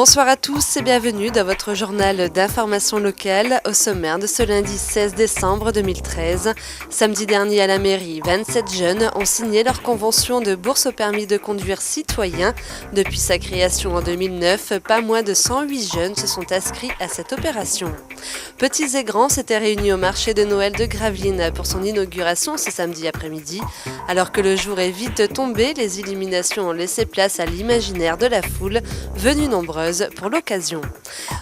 Bonsoir à tous et bienvenue dans votre journal d'information locale au sommaire de ce lundi 16 décembre 2013. Samedi dernier à la mairie, 27 jeunes ont signé leur convention de bourse au permis de conduire citoyen. Depuis sa création en 2009, pas moins de 108 jeunes se sont inscrits à cette opération. Petits et grands s'étaient réunis au marché de Noël de Gravelines pour son inauguration ce samedi après-midi. Alors que le jour est vite tombé, les illuminations ont laissé place à l'imaginaire de la foule, venue nombreuse pour l'occasion.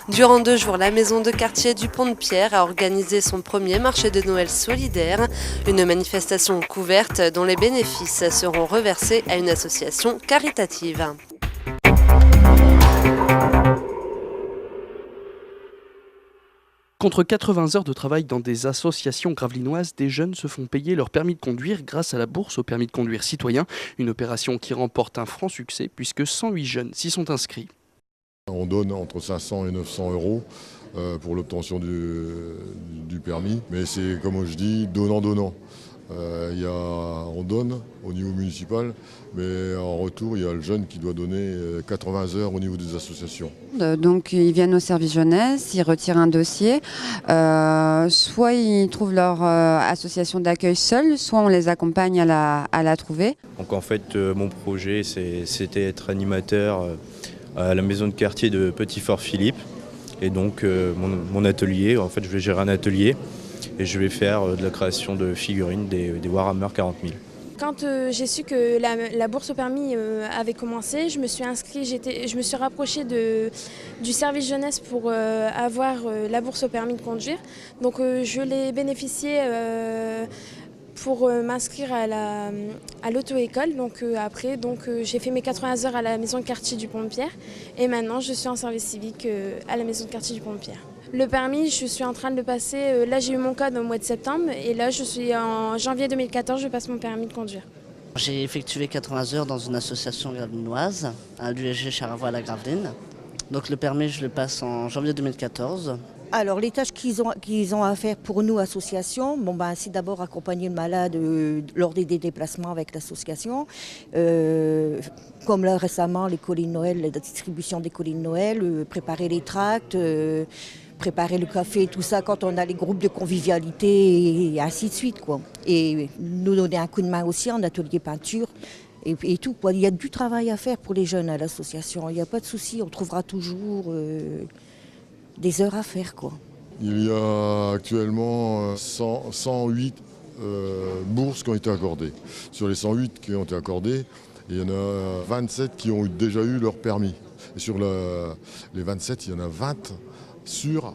Durant 2 jours, la maison de quartier du Pont-de-Pierre a organisé son premier marché de Noël solidaire, une manifestation couverte dont les bénéfices seront reversés à une association caritative. Contre 80 heures de travail dans des associations gravelinoises, des jeunes se font payer leur permis de conduire grâce à la bourse au permis de conduire citoyen, une opération qui remporte un franc succès puisque 108 jeunes s'y sont inscrits. On donne entre 500 et 900 euros pour l'obtention du permis, mais c'est comme je dis, donnant-donnant. On donne au niveau municipal, mais en retour, il y a le jeune qui doit donner 80 heures au niveau des associations. Donc ils viennent au service jeunesse, ils retirent un dossier, soit ils trouvent leur association d'accueil seule, soit on les accompagne à la trouver. Donc en fait, mon projet, c'était être animateur à la maison de quartier de Petit-Fort-Philippe. Et donc mon atelier, en fait je vais gérer un atelier et je vais faire de la création de figurines des Warhammer 40 000. Quand j'ai su que la bourse au permis avait commencé, je me suis inscrite, je me suis rapprochée du service jeunesse pour avoir la bourse au permis de conduire. Donc je l'ai bénéficié pour m'inscrire à l'auto-école. Donc après, j'ai fait mes 80 heures à la maison de quartier du Pont-de-Pierre et maintenant je suis en service civique à la maison de quartier du Pont-de-Pierre. Le permis, je suis en train de le passer, là j'ai eu mon code au mois de septembre et là je suis en janvier 2014, je passe mon permis de conduire. J'ai effectué 80 heures dans une association gravelinoise, à l'USG Charavois à la Graveline. Donc le permis, je le passe en janvier 2014. Alors les tâches qu'ils ont à faire pour nous, association, c'est d'abord accompagner le malade lors des déplacements avec l'association. Comme là récemment, les colis de Noël, la distribution des colis de Noël, préparer les tracts, préparer le café, tout ça quand on a les groupes de convivialité et ainsi de suite, quoi. Et nous donner un coup de main aussi en atelier peinture et tout, quoi. Il y a du travail à faire pour les jeunes à l'association, il n'y a pas de souci, on trouvera toujours des heures à faire, quoi. Il y a actuellement 108 bourses qui ont été accordées. Sur les 108 qui ont été accordées, il y en a 27 qui ont déjà eu leur permis. Et sur les 27, il y en a 20 sûrs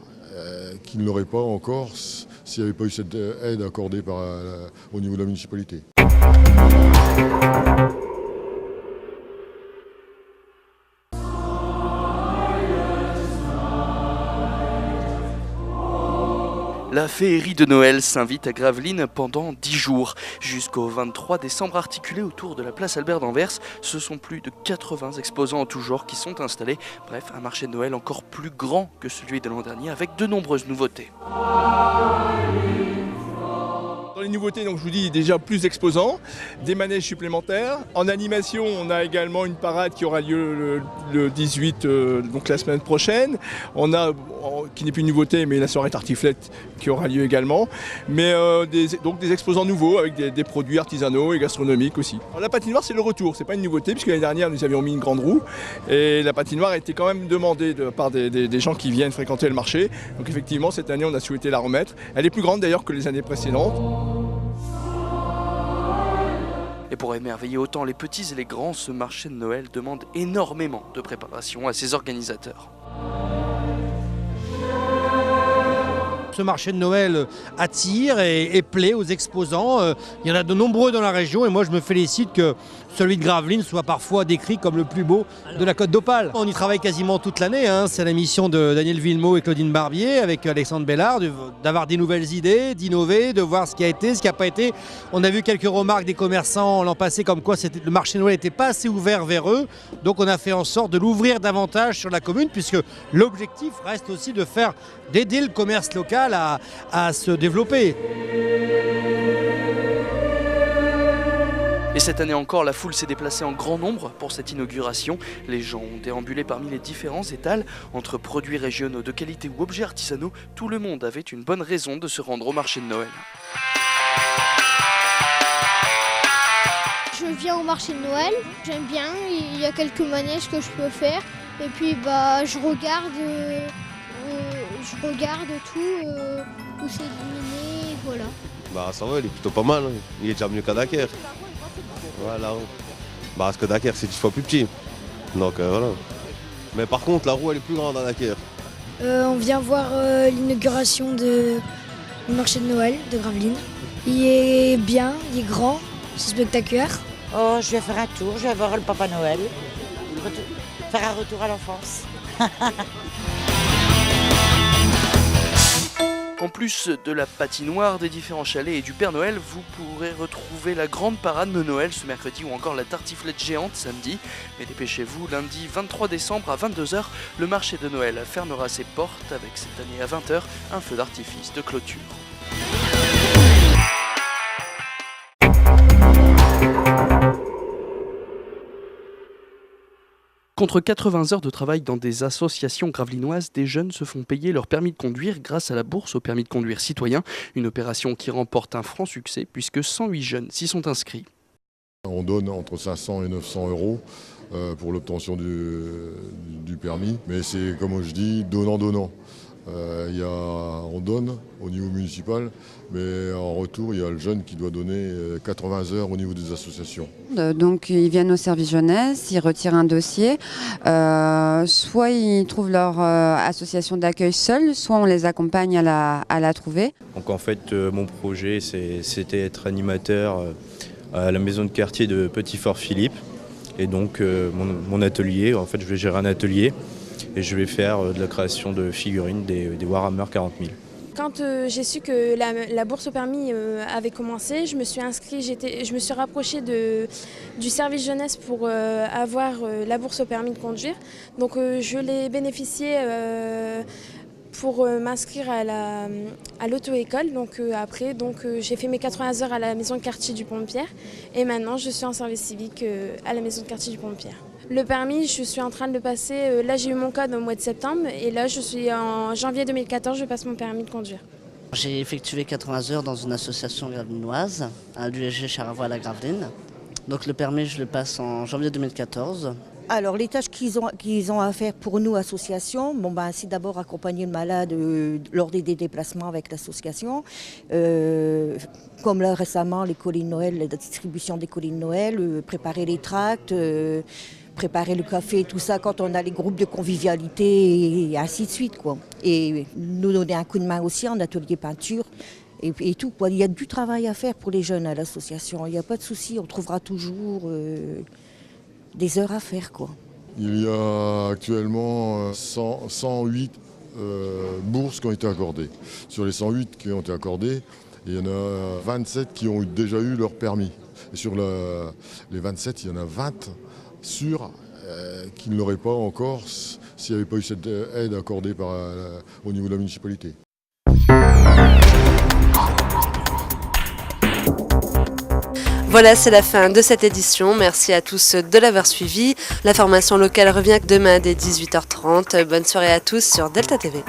qui ne l'auraient pas encore s'il n'y avait pas eu cette aide accordée au niveau de la municipalité. La féerie de Noël s'invite à Gravelines pendant 10 jours. Jusqu'au 23 décembre, articulé autour de la place Albert d'Anvers, ce sont plus de 80 exposants en tout genre qui sont installés. Bref, un marché de Noël encore plus grand que celui de l'an dernier avec de nombreuses nouveautés. Dans les nouveautés, donc, je vous dis déjà plus d'exposants, des manèges supplémentaires. En animation, on a également une parade qui aura lieu le 18, donc la semaine prochaine. On a, qui n'est plus une nouveauté, mais la soirée tartiflette qui aura lieu également. Mais donc des exposants nouveaux avec des produits artisanaux et gastronomiques aussi. Alors, la patinoire, c'est le retour, c'est pas une nouveauté, puisque l'année dernière, nous avions mis une grande roue. Et la patinoire a été quand même demandée par des gens qui viennent fréquenter le marché. Donc effectivement, cette année, on a souhaité la remettre. Elle est plus grande d'ailleurs que les années précédentes. Et pour émerveiller autant les petits et les grands, ce marché de Noël demande énormément de préparation à ses organisateurs. Ce marché de Noël attire et plaît aux exposants. Il y en a de nombreux dans la région et moi je me félicite que celui de Gravelines soit parfois décrit comme le plus beau de la Côte d'Opale. On y travaille quasiment toute l'année, c'est la mission de Daniel Villemot et Claudine Barbier avec Alexandre Bellard, d'avoir des nouvelles idées, d'innover, de voir ce qui a été, ce qui n'a pas été. On a vu quelques remarques des commerçants l'an passé comme quoi le marché de Noël n'était pas assez ouvert vers eux. Donc on a fait en sorte de l'ouvrir davantage sur la commune puisque l'objectif reste aussi d'aider le commerce local à se développer. Et cette année encore, la foule s'est déplacée en grand nombre pour cette inauguration. Les gens ont déambulé parmi les différents étals. Entre produits régionaux de qualité ou objets artisanaux, tout le monde avait une bonne raison de se rendre au marché de Noël. Je viens au marché de Noël, j'aime bien, il y a quelques manèges que je peux faire. Et puis je regarde tout, où c'est illuminé, voilà. Ça va, il est plutôt pas mal, hein. Il est déjà mieux qu'à Dakar. Voilà. Parce que Dakar c'est 10 fois plus petit. Donc voilà. Mais par contre la roue elle est plus grande à Dakar. On vient voir l'inauguration du marché de Noël de Gravelines. Il est bien, il est grand, c'est spectaculaire. Oh, je vais faire un tour, je vais voir le Papa Noël. Faire un retour à l'enfance. En plus de la patinoire, des différents chalets et du Père Noël, vous pourrez retrouver la grande parade de Noël ce mercredi ou encore la tartiflette géante samedi. Mais dépêchez-vous, lundi 23 décembre à 22h, le marché de Noël fermera ses portes avec cette année à 20h un feu d'artifice de clôture. Contre 80 heures de travail dans des associations gravelinoises, des jeunes se font payer leur permis de conduire grâce à la bourse au permis de conduire citoyen, une opération qui remporte un franc succès puisque 108 jeunes s'y sont inscrits. On donne entre 500 et 900 euros pour l'obtention du permis, mais c'est comme je dis, donnant-donnant. On donne au niveau municipal, mais en retour, il y a le jeune qui doit donner 80 heures au niveau des associations. Donc ils viennent au service jeunesse, ils retirent un dossier, soit ils trouvent leur association d'accueil seule, soit on les accompagne à la trouver. Donc en fait, mon projet, c'était être animateur à la maison de quartier de Petit-Fort-Philippe. Et donc mon atelier, en fait je vais gérer un atelier. Et je vais faire de la création de figurines des Warhammer 40 000. Quand j'ai su que la bourse au permis avait commencé, je me suis rapprochée du service jeunesse pour avoir la bourse au permis de conduire. Donc je l'ai bénéficié pour m'inscrire à l'auto-école. Donc après, j'ai fait mes 80 heures à la maison de quartier du Pont-de-Pierre. Et maintenant, je suis en service civique à la maison de quartier du Pont-de-Pierre. Le permis, je suis en train de le passer. Là, j'ai eu mon code au mois de septembre. Et là, je suis en janvier 2014, je passe mon permis de conduire. J'ai effectué 80 heures dans une association gravelinoise, à l'USG Charavois à la Graveline. Donc le permis, je le passe en janvier 2014. Alors les tâches qu'ils ont à faire pour nous, association, c'est d'abord accompagner le malade lors des déplacements avec l'association. Comme là récemment, les colis de Noël, la distribution des colis de Noël, préparer les tracts, préparer le café et tout ça quand on a les groupes de convivialité et ainsi de suite, quoi. Et nous donner un coup de main aussi en atelier peinture et tout, quoi. Il y a du travail à faire pour les jeunes à l'association, il n'y a pas de souci, on trouvera toujours des heures à faire, quoi. Il y a actuellement 108 bourses qui ont été accordées. Sur les 108 qui ont été accordées, il y en a 27 qui ont déjà eu leur permis. Et sur les 27, il y en a 20 sûrs qui ne l'auraient pas encore s'il n'y avait pas eu cette aide accordée au niveau de la municipalité. Voilà, c'est la fin de cette édition. Merci à tous de l'avoir suivi. La formation locale revient demain dès 18h30. Bonne soirée à tous sur Delta TV.